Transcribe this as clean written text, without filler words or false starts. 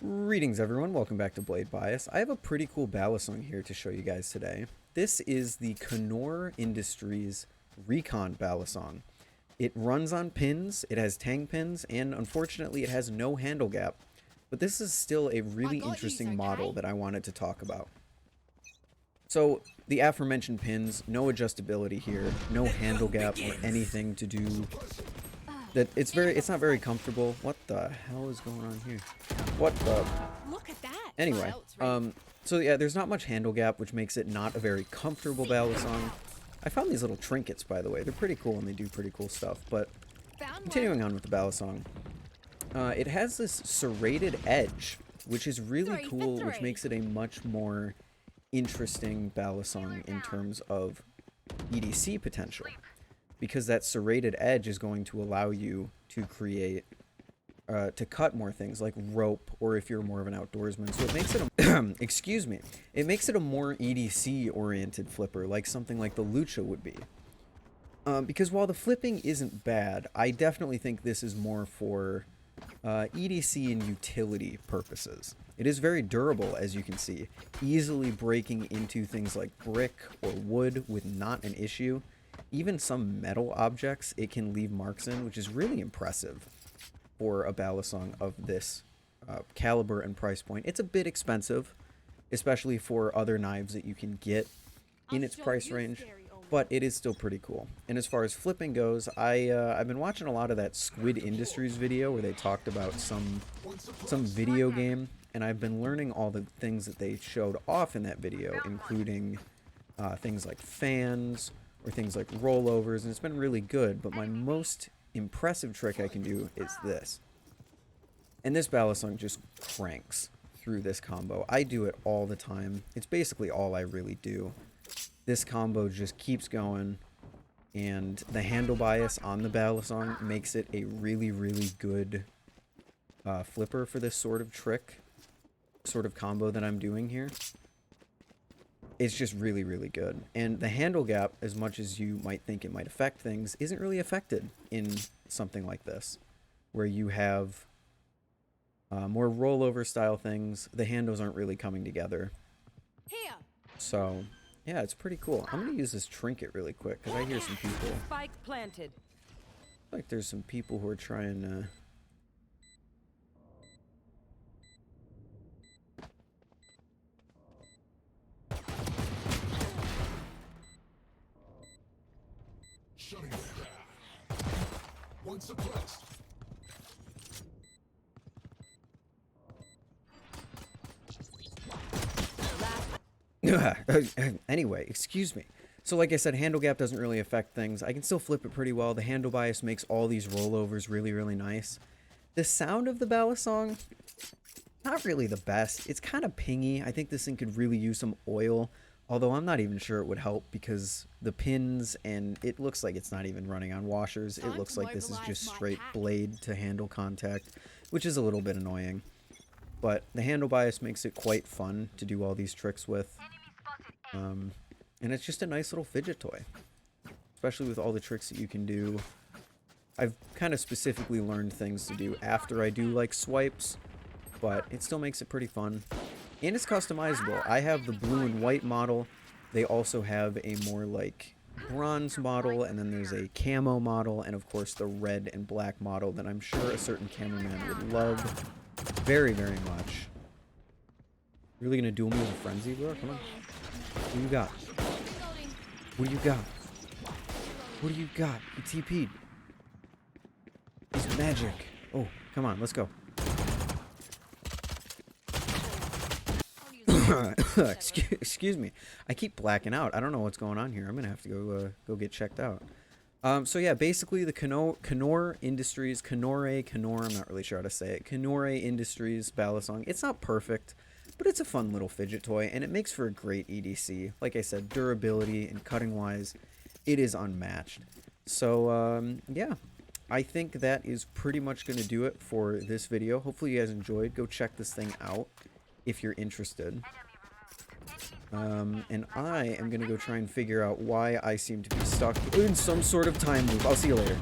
Greetings everyone, welcome back to Blade Bias. I have a pretty cool Balisong here to show you guys today. This is the Connore Industries Recon Balisong. It runs on pins, it has tang pins, and unfortunately it has no handle gap. But this is still a really interesting model that I wanted to talk about. So, the aforementioned pins, no adjustability here, no handle gap or anything to do. It's not very comfortable. What the hell is going on here? What the? Look at that. Anyway, so yeah, there's not much handle gap, which makes it not a very comfortable Balisong. I found these little trinkets, by the way. They're pretty cool and they do pretty cool stuff. But continuing on with the Balisong, it has this serrated edge, which is really cool, which makes it a much more interesting Balisong in terms of EDC potential. Because that serrated edge is going to allow you to create, to cut more things like rope, or if you're more of an outdoorsman. So it makes it a, excuse me, it makes it a more EDC oriented flipper, like something like the Lucha would be. Because while the flipping isn't bad, I definitely think this is more for EDC and utility purposes. It is very durable, as you can see, easily breaking into things like brick or wood with not an issue. Even some metal objects it can leave marks in, which is really impressive for a Balisong of this caliber and price point. It's a bit expensive, especially for other knives that you can get in its price range, but it is still pretty cool. And as far as flipping goes, I've been watching a lot of that Squid Industries video where they talked about some video game, and I've been learning all the things that they showed off in that video, including things like fans, or things like rollovers, and it's been really good, but my most impressive trick I can do is this. And this Balisong just cranks through this combo. I do it all the time. It's basically all I really do. This combo just keeps going, and the handle bias on the Balisong makes it a really, really good flipper for this sort of trick, sort of combo that I'm doing here. It's just really, really good. And the handle gap, as much as you might think it might affect things, isn't really affected in something like this, where you have more rollover style things. The handles aren't really coming together. So, yeah, it's pretty cool. I'm going to use this trinket really quick, because I hear some people. Spike planted. Like there's some people who are trying to... Shutting them down. One suppressed. Anyway, excuse me. So like I said, handle gap doesn't really affect things. I can still flip it pretty well. The handle bias makes all these rollovers really, really nice. The sound of the Balisong, not really the best. It's kind of pingy. I think this thing could really use some oil. Although I'm not even sure it would help, because the pins, and it looks like it's not even running on washers. It looks like this is just straight blade to handle contact, which is a little bit annoying. But the handle bias makes it quite fun to do all these tricks with. And it's just a nice little fidget toy, especially with all the tricks that you can do. I've kind of specifically learned things to do after I do like swipes, but it still makes it pretty fun. And it's customizable. I have the blue and white model. They also have a more like bronze model, and then there's a camo model, and of course the red and black model that I'm sure a certain cameraman would love very, very much. Really gonna duel me with a frenzy, bro? Come on. What do you got? What do you got? What do you got? You TP'd. It's magic. Oh, come on, let's go. Excuse me. I keep blacking out. I don't know what's going on here. I'm gonna have to go get checked out. So yeah, basically the Connore Industries, Connore, I'm not really sure how to say it. Connore Industries Balisong. It's not perfect, but it's a fun little fidget toy, and it makes for a great EDC. Like I said, durability and cutting wise, it is unmatched. So yeah, I think that is pretty much gonna do it for this video. Hopefully you guys enjoyed. Go check this thing out if you're interested. And I am going to go try and figure out why I seem to be stuck in some sort of time loop. I'll see you later.